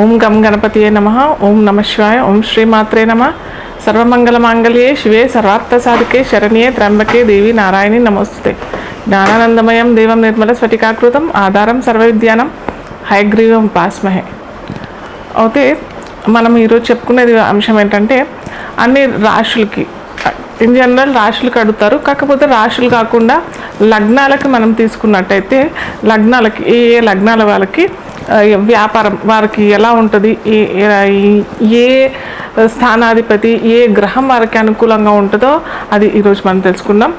ఓం గం గణపతియే నమః. ఓం నమః శివాయ. ఓం శ్రీమాత్రే నమః. సర్వమంగళమాంగళ్యే శివే సర్వార్థసాధికే శరణ్యే త్ర్యంబకే దేవి నారాయణి నమోస్తుతే. జ్ఞానానందమయం దేవం నిర్మల స్ఫటికాకృతం ఆధారం సర్వవిద్యానం హయగ్రీవం ఉపాస్మహే. అయితే మనం ఈరోజు చెప్పుకునేది అంశం ఏంటంటే, అన్ని రాశులకి ఇన్ జనరల్ రాశులకు అడుగుతారు. కాకపోతే రాశులు కాకుండా లగ్నాలకి మనం తీసుకున్నట్టయితే, లగ్నాలకి ఏ ఏ లగ్నాల వాళ్ళకి వ్యాపారం వారికి ఎలా ఉంటుంది, ఏ స్థానాధిపతి ఏ గ్రహం వారికి అనుకూలంగా ఉంటుందో అది ఈరోజు మనం తెలుసుకుందాం.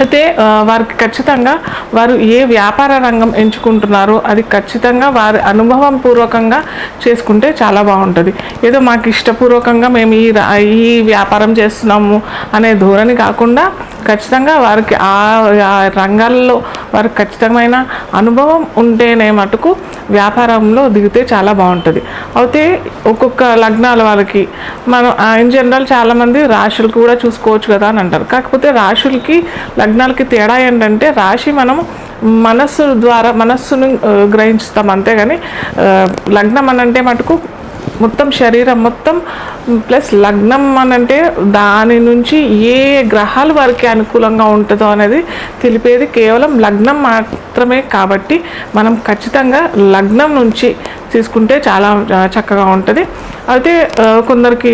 అయితే వారికి ఖచ్చితంగా వారు ఏ వ్యాపార రంగం ఎంచుకుంటున్నారో అది ఖచ్చితంగా వారి అనుభవం పూర్వకంగా చేసుకుంటే చాలా బాగుంటుంది. ఏదో మాకు ఇష్టపూర్వకంగా మేము ఈ వ్యాపారం చేస్తున్నాము అనే ధోరణి కాకుండా ఖచ్చితంగా వారికి ఆ రంగాల్లో వారికి ఖచ్చితమైన అనుభవం ఉంటేనే మటుకు వ్యాపారంలో దిగితే చాలా బాగుంటుంది. అయితే ఒక్కొక్క లగ్నాల వాళ్ళకి మనం ఇన్ జనరల్ చాలామంది రాశులకు కూడా చూసుకోవచ్చు కదా అని అంటారు. కాకపోతే రాశులకి లగ్నాలకి తేడా ఏంటంటే, రాశి మనం మనస్సును గ్రహిస్తాం అంతేగాని లగ్నం అనంటే మటుకు మొత్తం శరీరం మొత్తం ప్లస్ లగ్నం అనంటే దాని నుంచి ఏ గ్రహాలు వారికి అనుకూలంగా ఉంటుందో అనేది తెలిపేది కేవలం లగ్నం మాత్రమే. కాబట్టి మనం ఖచ్చితంగా లగ్నం నుంచి తీసుకుంటే చాలా చక్కగా ఉంటుంది. అయితే కొందరికి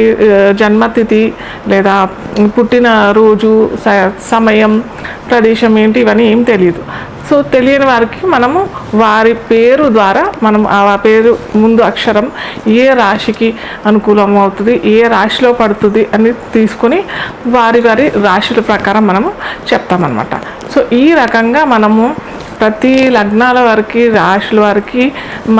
జన్మతిథి లేదా పుట్టిన రోజు సమయం ప్రదేశం ఏంటి ఇవన్నీ ఏం తెలియదు. సో తెలియని వారికి మనము వారి పేరు ద్వారా మనం ఆ పేరు ముందు అక్షరం ఏ రాశికి అనుకూలం అవుతుంది, ఏ రాశిలో పడుతుంది అని తీసుకొని వారి రాశుల ప్రకారం మనము చెప్తామన్నమాట. సో ఈ రకంగా మనము ప్రతి లగ్నాల వారికి రాశుల వారికి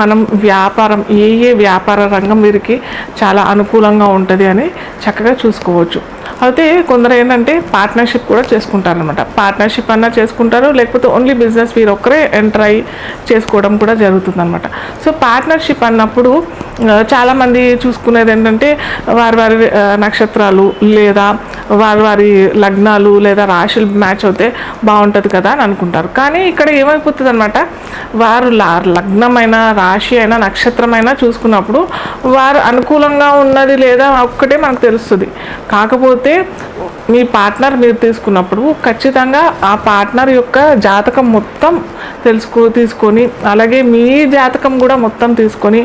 మనం వ్యాపారం ఏ వ్యాపార రంగం వీరికి చాలా అనుకూలంగా ఉంటుంది అని చక్కగా చూసుకోవచ్చు. అయితే కొందరు ఏంటంటే పార్ట్నర్షిప్ కూడా చేసుకుంటారనమాట. పార్ట్నర్షిప్ అన్నా చేసుకుంటారు, లేకపోతే ఓన్లీ బిజినెస్ వీరు ఒక్కరే ఎంటర్ అయ్యి చేసుకోవడం కూడా జరుగుతుందన్నమాట. సో పార్ట్నర్షిప్ అన్నప్పుడు చాలామంది చూసుకునేది ఏంటంటే వారి నక్షత్రాలు లేదా వారి లగ్నాలు లేదా రాశులు మ్యాచ్ అవుతే బాగుంటుంది కదా అని అనుకుంటారు. కానీ ఇక్కడ ఏమైపోతుంది అనమాట, వారు లగ్నమైన రాశి అయినా నక్షత్రమైనా చూసుకున్నప్పుడు వారు అనుకూలంగా ఉన్నది లేదా ఒక్కటే మనకు తెలుస్తుంది. కాకపోతే మీ పార్ట్నర్ మీరు తీసుకున్నప్పుడు ఖచ్చితంగా ఆ పార్ట్నర్ యొక్క జాతకం మొత్తం తీసుకొని అలాగే మీ జాతకం కూడా మొత్తం తీసుకొని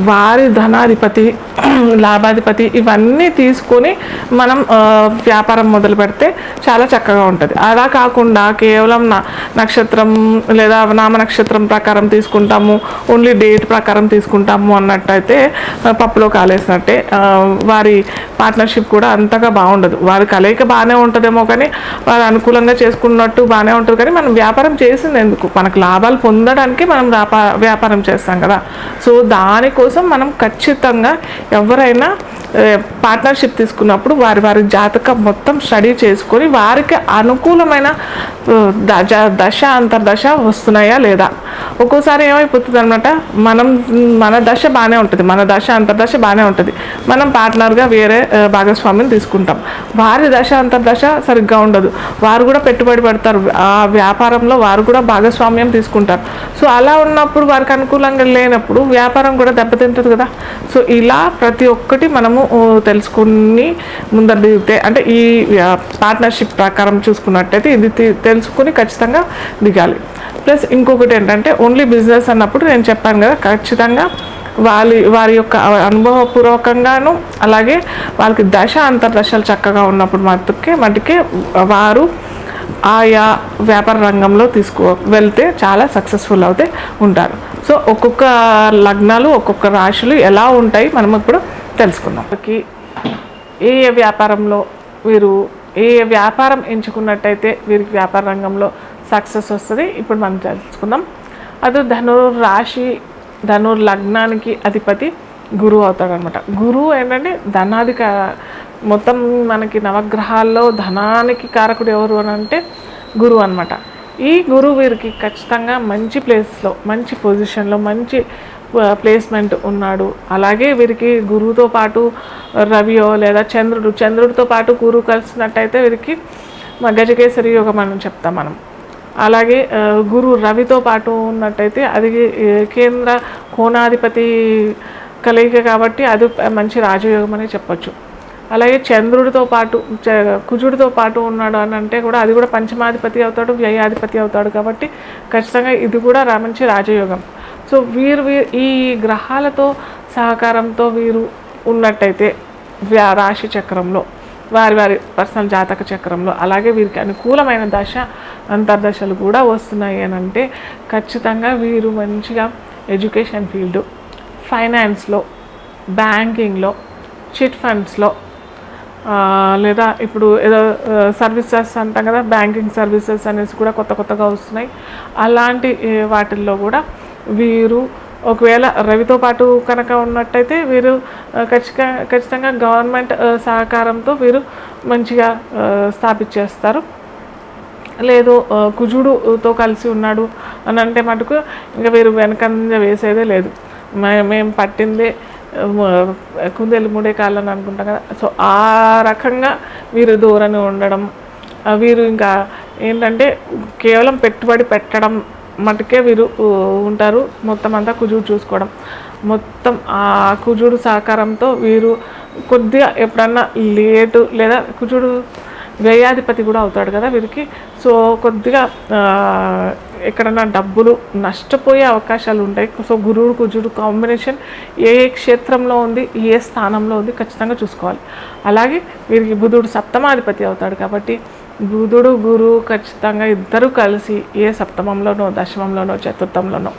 వారి ధనాధిపతి లాభాధిపతి ఇవన్నీ తీసుకొని మనం వ్యాపారం మొదలు పెడితే చాలా చక్కగా ఉంటుంది. అలా కాకుండా కేవలం నక్షత్రం లేదా నామ నక్షత్రం ప్రకారం తీసుకుంటాము, ఓన్లీ డేట్ ప్రకారం తీసుకుంటాము అన్నట్టయితే పప్పులో కాలేసినట్టే. వారి పార్ట్నర్షిప్ కూడా అంతగా బాగుండదు. వారి కలయిక బాగానే ఉంటుందేమో కానీ వారు అనుకూలంగా చేసుకున్నట్టు బాగానే ఉంటుంది. కానీ మనం వ్యాపారం చేసింది ఎందుకు, మనకు లాభాలు పొందడానికి మనం వ్యాపారం చేస్తాం కదా. సో దానికోసం మనం ఖచ్చితంగా ఎవరైనా పార్ట్నర్షిప్ తీసుకున్నప్పుడు వారి జాతకం మొత్తం స్టడీ చేసుకొని వారికి అనుకూలమైన దశ అంతర్దశ వస్తున్నాయా లేదా. ఒక్కోసారి ఏమైపోతుంది అనమాట, మన దశ బాగానే ఉంటుంది, మన దశ అంతర్దశ బాగానే ఉంటుంది, మనం పార్ట్నర్గా వేరే భాగస్వామిని తీసుకుంటాం. వారి దశ అంతర్దశ సరిగ్గా ఉండదు, వారు కూడా పెట్టుబడి పెడతారు, ఆ వ్యాపారంలో వారు కూడా భాగస్వామ్యం తీసుకుంటారు. సో అలా ఉన్నప్పుడు వారికి అనుకూలంగా లేనప్పుడు వ్యాపారం కూడా దెబ్బతింటుంది కదా. సో ఇలా ప్రతి ఒక్కటి మనము తెలుసుకుని ముందర దిగితే, అంటే ఈ పార్ట్నర్షిప్ ప్రకారం చూసుకున్నట్టయితే ఇది తెలుసుకుని ఖచ్చితంగా దిగాలి. ప్లస్ ఇంకొకటి ఏంటంటే, ఓన్లీ బిజినెస్ అన్నప్పుడు నేను చెప్పాను కదా, ఖచ్చితంగా వారి యొక్క అనుభవపూర్వకంగాను అలాగే వాళ్ళకి దశ అంతర్దశలు చక్కగా ఉన్నప్పుడు మటుకే వారు ఆయా వ్యాపార రంగంలో వెళ్తే చాలా సక్సెస్ఫుల్ అవుతే ఉంటారు. సో ఒక్కొక్క లగ్నాలు ఒక్కొక్క రాశులు ఎలా ఉంటాయి మనం ఇప్పుడు తెలుసుకుందాం. ఏ వ్యాపారంలో వీరు ఏ వ్యాపారం ఎంచుకున్నట్టయితే వీరికి వ్యాపార రంగంలో సక్సెస్ వస్తుంది ఇప్పుడు మనం తెలుసుకుందాం. అది ధనుర్ లగ్నానికి అధిపతి గురువు అవుతాడనమాట. గురువు ఏంటంటే మొత్తం మనకి నవగ్రహాల్లో ధనానికి కారకుడు ఎవరు అని అంటే గురువు అనమాట. ఈ గురువు వీరికి ఖచ్చితంగా మంచి ప్లేస్లో మంచి పొజిషన్లో మంచి ప్లేస్మెంట్ ఉన్నాడు. అలాగే వీరికి గురువుతో పాటు రవియో లేదా చంద్రుడితో పాటు గురువు కలిసినట్టయితే వీరికి గజకేసరి యోగం అని చెప్తాం మనం. అలాగే గురు రవితో పాటు ఉన్నట్టయితే అది కేంద్ర కోణాధిపతి కలయిక కాబట్టి అది మంచి రాజయోగం అని చెప్పొచ్చు. అలాగే చంద్రుడితో పాటు కుజుడితో పాటు ఉన్నాడు అని అంటే కూడా అది కూడా పంచమాధిపతి అవుతాడు, వ్యయాధిపతి అవుతాడు. కాబట్టి ఖచ్చితంగా ఇది కూడా మంచి రాజయోగం. సో వీరు ఈ గ్రహాలతో సహకారంతో వీరు ఉన్నట్టయితే రాశి చక్రంలో, వారి పర్సనల్ జాతక చక్రంలో, అలాగే వీరికి అనుకూలమైన దశ అంతర్దశలు కూడా వస్తున్నాయి అని అంటే ఖచ్చితంగా వీరు మంచిగా ఎడ్యుకేషన్ ఫీల్డ్, ఫైనాన్స్లో, బ్యాంకింగ్లో, చిట్ ఫండ్స్లో, లేదా ఇప్పుడు ఏదో సర్వీసెస్ అంటాం కదా, బ్యాంకింగ్ సర్వీసెస్ అనేసి కూడా కొత్తగా వస్తున్నాయి. అలాంటి వాటిల్లో కూడా వీరు ఒకవేళ రవితో పాటు కనుక ఉన్నట్టయితే వీరు ఖచ్చితంగా గవర్నమెంట్ సహకారంతో వీరు మంచిగా స్థాపించేస్తారు. లేదు కుజుడుతో కలిసి ఉన్నాడు అని అంటే మటుకు ఇంకా వీరు వెనకంజ వేసేదే లేదు. మేము పట్టిందే కుందేలు మూడే కాళ్ళని అనుకుంటాం కదా. సో ఆ రకంగా వీరు ధోరణి ఉండడం, వీరు ఇంకా ఏంటంటే కేవలం పెట్టుబడి పెట్టడం మటుకే వీరు ఉంటారు. మొత్తం అంతా కుజుడు చూసుకోవడం, మొత్తం ఆ కుజుడు సహకారంతో వీరు కొద్దిగా ఎప్పుడన్నా లేటు, లేదా కుజుడు వ్యయాధిపతి కూడా అవుతాడు కదా వీరికి. సో కొద్దిగా ఎక్కడన్నా డబ్బులు నష్టపోయే అవకాశాలు ఉంటాయి. సో గురువు కుజుడు కాంబినేషన్ ఏ క్షేత్రంలో ఉంది, ఏ స్థానంలో ఉంది ఖచ్చితంగా చూసుకోవాలి. అలాగే వీరికి బుధుడు సప్తమాధిపతి అవుతాడు కాబట్టి బుధుడు గురువు ఖచ్చితంగా ఇద్దరు కలిసి ఏ సప్తమంలోనో, దశమంలోనో, చతుర్థంలోనో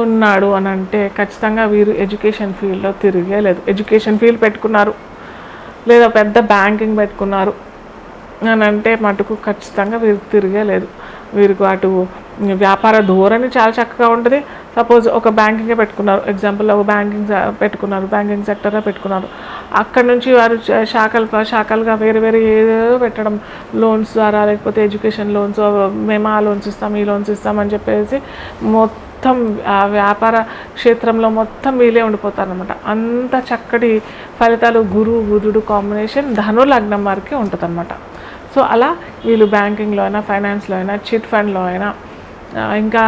ఉన్నాడు అని అంటే ఖచ్చితంగా వీరు ఎడ్యుకేషన్ ఫీల్డ్లో తిరిగే లేదు. ఎడ్యుకేషన్ ఫీల్డ్ పెట్టుకున్నారు, లేదా పెద్ద బ్యాంకింగ్ పెట్టుకున్నారు అని అంటే మటుకు ఖచ్చితంగా వీరికి తిరిగే లేదు. వీరికి అటు వ్యాపార ధోరణి చాలా చక్కగా ఉంటుంది. సపోజ్ ఒక బ్యాంకింగే పెట్టుకున్నారు, ఎగ్జాంపుల్ ఒక పెట్టుకున్నారు, బ్యాంకింగ్ సెక్టర్లో పెట్టుకున్నారు. అక్కడ నుంచి వారు శాఖలుగా వేరే ఏదో పెట్టడం, లోన్స్ ద్వారా, లేకపోతే ఎడ్యుకేషన్ లోన్స్, మేము ఆ లోన్స్ ఇస్తాం, ఈ లోన్స్ ఇస్తామని చెప్పేసి మొత్తం ఆ వ్యాపార క్షేత్రంలో మొత్తం వీలే ఉండిపోతారనమాట. అంత చక్కటి ఫలితాలు గురువు బుధుడు కాంబినేషన్ ధను లగ్నం వారికి ఉంటుంది అనమాట. సో అలా వీళ్ళు బ్యాంకింగ్లో అయినా, ఫైనాన్స్లో అయినా, చిట్ ఫండ్లో అయినా, ఇంకా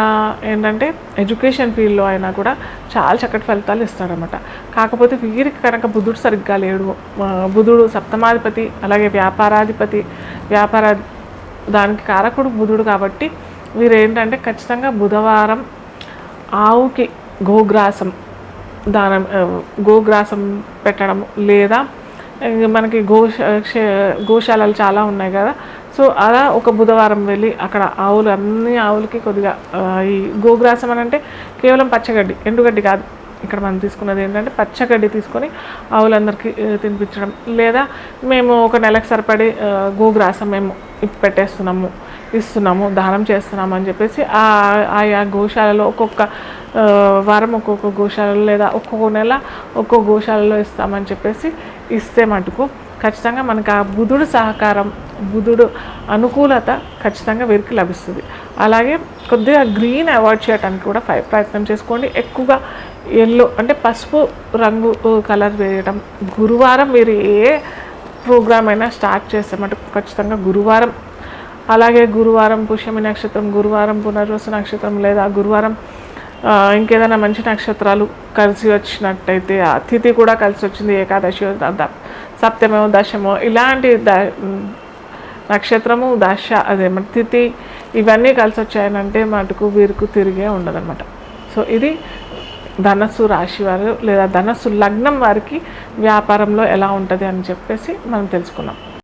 ఏంటంటే ఎడ్యుకేషన్ ఫీల్డ్లో అయినా కూడా చాలా చక్కటి ఫలితాలు ఇస్తాడనమాట. కాకపోతే వీరికి కనుక బుధుడు సరిగ్గా లేడు, బుధుడు సప్తమాధిపతి, అలాగే వ్యాపారాధిపతి, దానికి కారకుడు బుధుడు కాబట్టి వీరు ఏంటంటే ఖచ్చితంగా బుధవారం ఆవుకి గోగ్రాసం పెట్టడం, లేదా మనకి గోశాలలు చాలా ఉన్నాయి కదా. సో అలా ఒక బుధవారం వెళ్ళి అక్కడ అన్ని ఆవులకి కొద్దిగా ఈ గోగ్రాసం అని అంటే కేవలం పచ్చగడ్డి, ఎండుగడ్డి కాదు. ఇక్కడ మనం తీసుకున్నది ఏంటంటే పచ్చగడ్డి తీసుకొని ఆవులందరికీ తినిపించడం, లేదా మేము ఒక నెలకు సరిపడి గోగ్రాసం మేము ఇస్తున్నాము, దానం చేస్తున్నాము అని చెప్పేసి ఆయా గోశాలలో ఒక్కొక్క వారం ఒక్కొక్క గోశాలలో, లేదా ఒక్కొక్క నెల ఒక్కొక్క గోశాలలో ఇస్తామని చెప్పేసి ఇస్తే మటుకు ఖచ్చితంగా మనకు ఆ బుధుడు సహకారం, బుధుడు అనుకూలత ఖచ్చితంగా వీరికి లభిస్తుంది. అలాగే కొద్దిగా గ్రీన్ అవాయిడ్ చేయడానికి కూడా ప్రయత్నం చేసుకోండి. ఎక్కువగా ఎల్లో అంటే పసుపు రంగు కలర్ వేయడం. గురువారం మీరు ఏ ప్రోగ్రామ్ అయినా స్టార్ట్ చేస్తే మటుకు ఖచ్చితంగా గురువారం, అలాగే గురువారం పుష్యమి నక్షత్రం, గురువారం పునర్వసు నక్షత్రం, లేదా గురువారం ఇంకేదైనా మంచి నక్షత్రాలు కలిసి వచ్చినట్టయితే, ఆ తిథి కూడా కలిసి వచ్చింది, ఏకాదశి, సప్తమో, దశమో, ఇలాంటి నక్షత్రము, దశ, అదేమంటే తిథి, ఇవన్నీ కలిసి వచ్చాయనంటే మటుకు వీరికి తిరిగే ఉండదన్నమాట. సో ఇది ధనస్సు రాశి వారు, లేదా ధనస్సు లగ్నం వారికి వ్యాపారంలో ఎలా ఉంటుంది అని చెప్పేసి మనం తెలుసుకున్నాం.